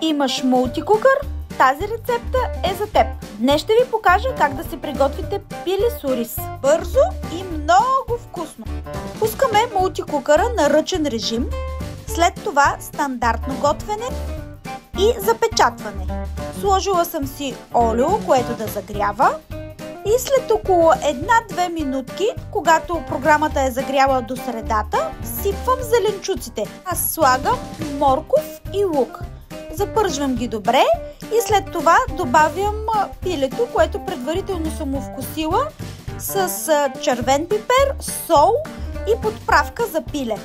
Имаш мултикукър? Тази рецепта е за теб. Днес ще ви покажа как да се приготвите пиле с ориз. Бързо и много вкусно. Пускаме мултикукъра на ръчен режим. След това стандартно готвене и запечатване. Сложила съм си олио, което да загрява. И след около 1-2 минутки, когато програмата е загряла до средата, сипвам зеленчуците. Аз слагам морков и лук. Запържвам ги добре и след това добавям пилето, което предварително съм овкусила с червен пипер, сол и подправка за пиле.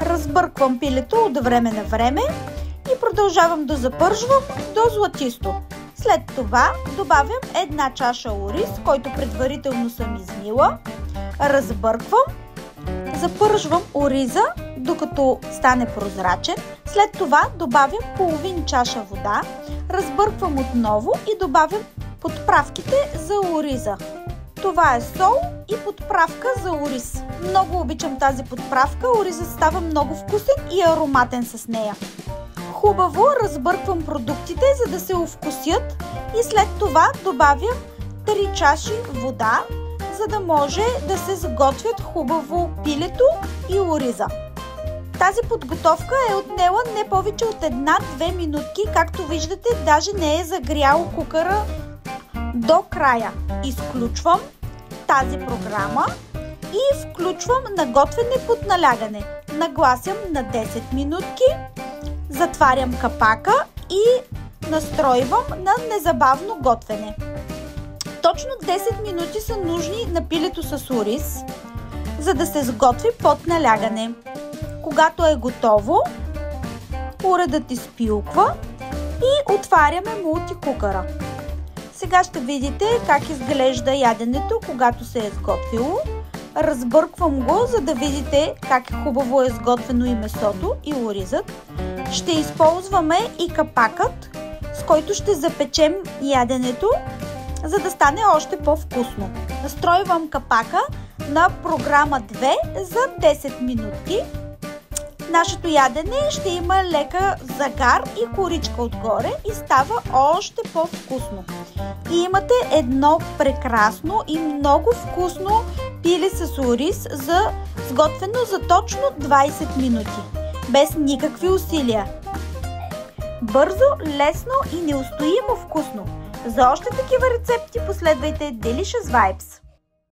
Разбърквам пилето от време на време и продължавам да запържвам до златисто. След това добавям 1 чаша ориз, който предварително съм измила. Разбърквам, запържвам ориза, докато стане прозрачен. След това добавям половин чаша вода, разбърквам отново и добавям подправките за ориза. Това е сол и подправка за ориз. Много обичам тази подправка, оризът става много вкусен и ароматен с нея. Хубаво разбърквам продуктите, за да се овкусят и след това добавям 3 чаши вода, за да може да се сготвят хубаво пилето и ориза. Тази подготовка е отнела не повече от 1-2 минутки, както виждате, даже не е загрял кукъра до края. Изключвам тази програма и включвам на готвене под налягане. Нагласям на 10 минутки, затварям капака и настройвам на незабавно готвене. Точно 10 минути са нужни на пилето с ориз, за да се сготви под налягане. Когато е готово, уредът изпилква и отваряме мултикукъра. Сега ще видите как изглежда яденето, когато се е сготвило. Разбърквам го, за да видите как хубаво е сготвено и месото, и оризът. Ще използваме и капакът, с който ще запечем яденето, за да стане още по-вкусно. Настройвам капака на програма 2 за 10 минутки. Нашето ядене ще има лека загар и коричка отгоре и става още по-вкусно. И имате едно прекрасно и много вкусно пиле с ориз, сготвено за точно 20 минути. Без никакви усилия. Бързо, лесно и неустоимо вкусно. За още такива рецепти последвайте Delicious Vibes.